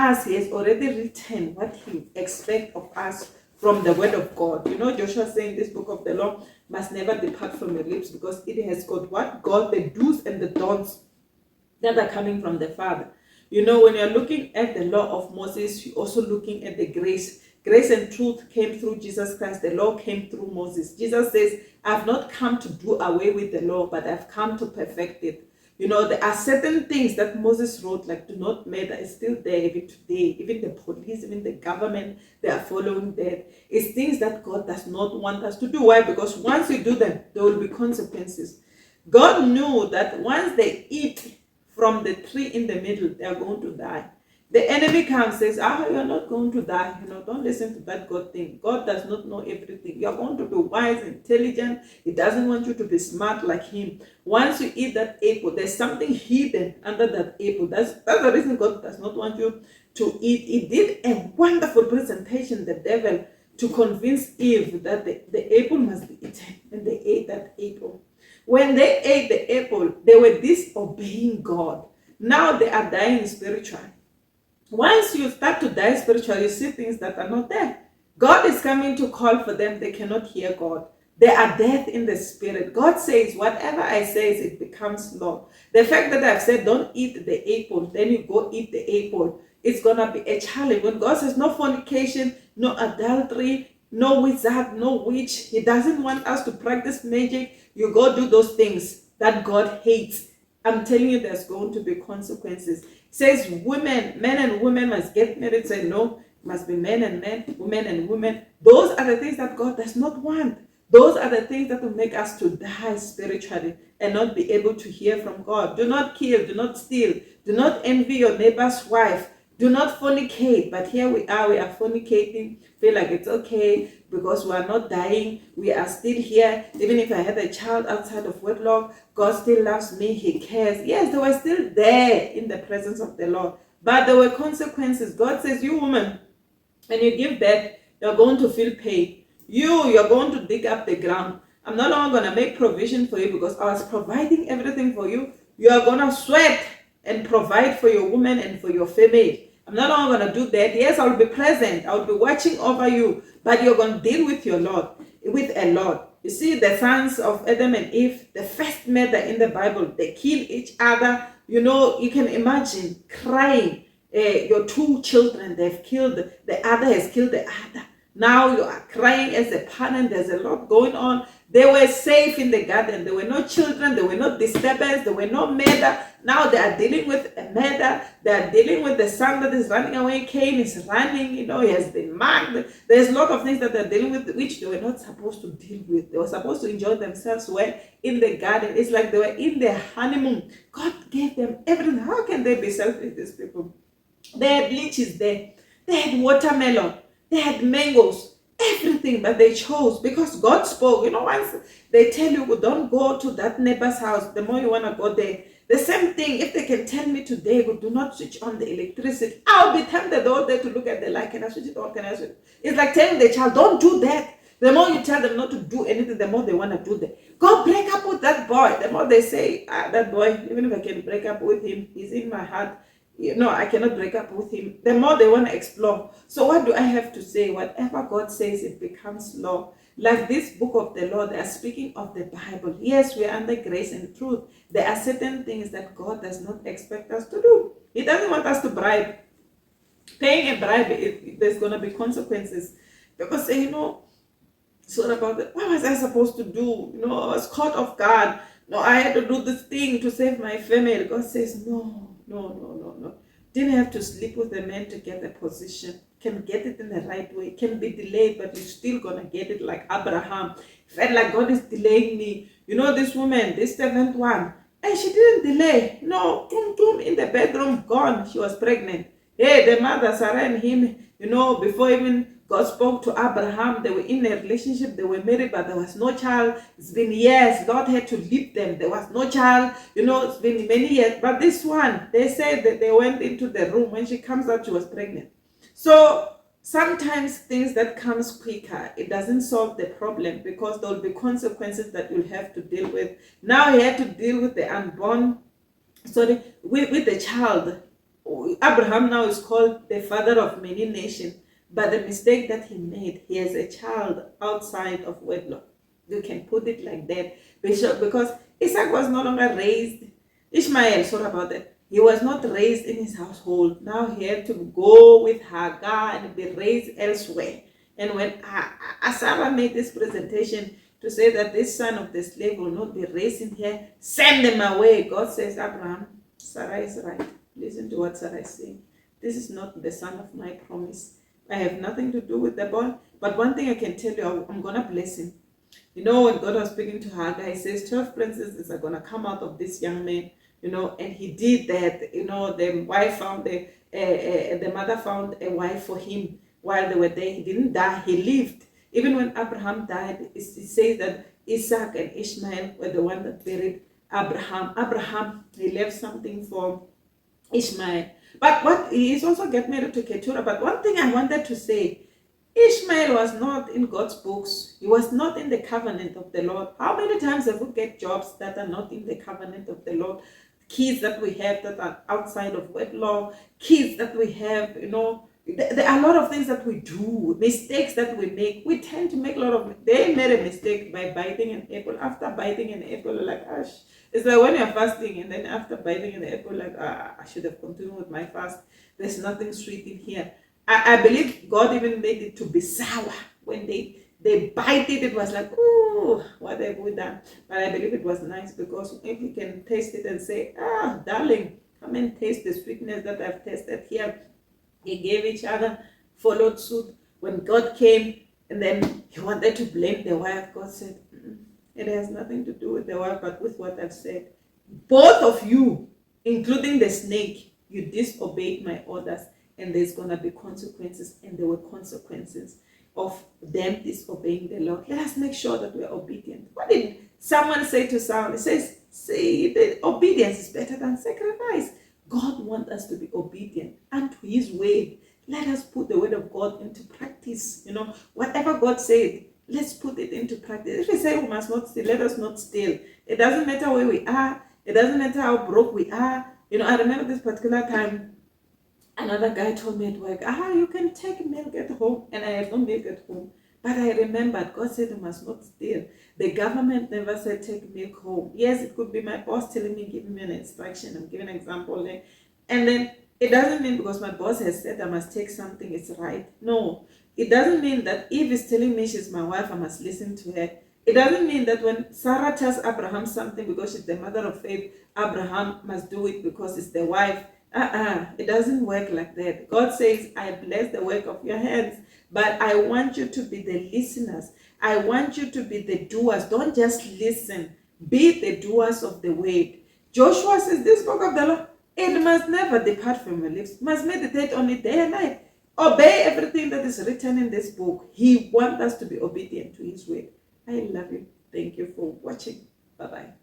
us, he has already written what he expects of us from the word of God. You know, Joshua saying this book of the law must never depart from your lips, because it has got what? God, the do's and the don'ts that are coming from the Father. You know, when you're looking at the law of Moses, you're also looking at the grace. Grace and truth came through Jesus Christ. The law came through Moses. Jesus says, I've not come to do away with the law, but I've come to perfect it. You know, there are certain things that Moses wrote, like do not murder, is still there even today. Even the police, even the government, they are following that. It's things that God does not want us to do. Why? Because once you do them, there will be consequences. God knew that once they eat from the tree in the middle, they are going to die. The enemy comes, says, you're not going to die. You know, don't listen to that God thing. God does not know everything. You're going to be wise, intelligent. He doesn't want you to be smart like him. Once you eat that apple, there's something hidden under that apple. That's the reason God does not want you to eat. He did a wonderful presentation, the devil, to convince Eve that the apple must be eaten. And they ate that apple. When they ate the apple, they were disobeying God. Now they are dying spiritually. Once you start to die spiritually, you see things that are not there. God is coming to call for them. They cannot hear God. They are dead in the spirit. God says, whatever I say, it becomes law. The fact that I've said, don't eat the apple, then you go eat the apple, it's going to be a challenge. When God says no fornication, no adultery, no wizard, no witch, he doesn't want us to practice magic. You go do those things that God hates. I'm telling you, there's going to be consequences. It says women, men and women must get married. Say no, it must be men and men, women and women. Those are the things that God does not want. Those are the things that will make us to die spiritually and not be able to hear from God. Do not kill, do not steal, do not envy your neighbor's wife, do not fornicate. But here we are fornicating, feel like it's okay because we are not dying, we are still here. Even if I had a child outside of wedlock, God still loves me, he cares. Yes, they were still there in the presence of the Lord, but there were consequences. God says, you woman, when you give birth, you're going to feel pain. You're going to dig up the ground. I'm no longer going to make provision for you because I was providing everything for you. You are going to sweat and provide for your woman and for your family. I'm no longer going to do that. Yes, I'll be present. I'll be watching over you, but you're going to deal with your Lord, with a Lord. You see, the sons of Adam and Eve, the first murder in the Bible, they kill each other. You know, you can imagine crying. Your two children, they've killed, the other has killed the other. Now you are crying as a parent. There's a lot going on. They were safe in the garden. There were no children. There were no disturbance. There were no murder. Now they are dealing with a murder. They are dealing with the son that is running away. Cain is running. You know, he has been marked. There's a lot of things that they're dealing with which they were not supposed to deal with. They were supposed to enjoy themselves well in the garden. It's like they were in their honeymoon. God gave them everything. How can they be selfish, these people? They had lychees there. They had watermelon. They had mangoes. Everything, but they chose because God spoke. You know, once they tell you, well, don't go to that neighbor's house, the more you want to go there. The same thing, if they can tell me today, well, do not switch on the electricity, I'll be tempted all day to look at the light. Can I switch it on? Can I switch it? It's like telling the child, don't do that. The more you tell them not to do anything, the more they want to do that. Go break up with that boy. The more they say, that boy, even if I can break up with him, he's in my heart. You know, I cannot break up with him. The more they want to explore. So what do I have to say? Whatever God says, it becomes law. Like this book of the law, they are speaking of the Bible. Yes, we are under grace and truth. There are certain things that God does not expect us to do. He doesn't want us to bribe. Paying a bribe, there's going to be consequences. People say, you know, it's all about it. What was I supposed to do? You know, I was caught off guard. No, I had to do this thing to save my family. God says, no. Didn't have to sleep with a man to get a position. Can get it in the right way. Can be delayed, but you're still gonna get it, like Abraham. Felt like God is delaying me. You know, this woman, this seventh one, and she didn't delay. No, in the bedroom, gone. She was pregnant. Hey, the mother, Sarah and him, you know, before even God spoke to Abraham, they were in a relationship, they were married, but there was no child. It's been years. God had to leave them. There was no child. You know, it's been many years. But this one, they said that they went into the room. When she comes out, she was pregnant. So sometimes things that comes quicker, it doesn't solve the problem because there will be consequences that you'll have to deal with. Now he had to deal with the unborn, with the child. Abraham now is called the father of many nations, but the mistake that he made, he has a child outside of wedlock. You can put it like that, because Isaac was no longer raised. Ishmael, sorry about that. He was not raised in his household. Now he had to go with Hagar and be raised elsewhere. And when Sarah made this presentation to say that this son of the slave will not be raised in here, send them away. God says, Abraham, Sarah is right. Listen to what Sarah is saying. This is not the son of my promise. I have nothing to do with the boy. But one thing I can tell you, I'm going to bless him. You know, when God was speaking to Hagar, he says 12 princesses are going to come out of this young man, you know, and he did that. You know, the wife found the mother found a wife for him while they were there. He didn't die, he lived. Even when Abraham died, it says that Isaac and Ishmael were the one that buried Abraham. Abraham, he left something for Ishmael. But what he is also get married to Keturah. But one thing I wanted to say, Ishmael was not in God's books. He was not in the covenant of the Lord. How many times have we get jobs that are not in the covenant of the Lord? Kids that we have that are outside of wedlock, kids that we have, you know, there are a lot of things that we do, mistakes that we make. We tend to make a lot of, they made a mistake by biting an apple. After biting an apple, like, gosh, it's like when you're fasting and then after biting an apple, like, I should have continued with my fast. There's nothing sweet in here. I believe God even made it to be sour. When they bite it, it was like, ooh, what have we done? But I believe it was nice, because if you can taste it and say, darling, come and taste the sweetness that I've tasted here. He gave each other, followed suit. When God came and then he wanted to blame the wife, God said, it has nothing to do with the wife, but with what I've said. Both of you, including the snake, you disobeyed my orders, and there's going to be consequences, and there were consequences of them disobeying the Lord. Let us make sure that we are obedient. What did someone say to Saul? He says, see, the obedience is better than sacrifice. God wants us to be obedient unto his word. Let us put the word of God into practice. You know, whatever God said, let's put it into practice. If he said we must not steal, let us not steal. It doesn't matter where we are. It doesn't matter how broke we are. You know, I remember this particular time, another guy told me at work, you can take milk at home. And I had no milk at home. But I remembered, God said you must not steal. The government never said take milk home. Yes, it could be my boss telling me, giving me an instruction. I'm giving an example there. And then it doesn't mean because my boss has said I must take something, it's right. No, it doesn't mean that if he's telling me she's my wife, I must listen to her. It doesn't mean that when Sarah tells Abraham something because she's the mother of faith, Abraham must do it because it's the wife. It doesn't work like that. God says, I bless the work of your hands, but I want you to be the listeners. I want you to be the doers. Don't just listen. Be the doers of the word. Joshua says, this book of the law, it must never depart from your lips. Must meditate on it day and night. Obey everything that is written in this book. He wants us to be obedient to his word. I love you. Thank you for watching. Bye-bye.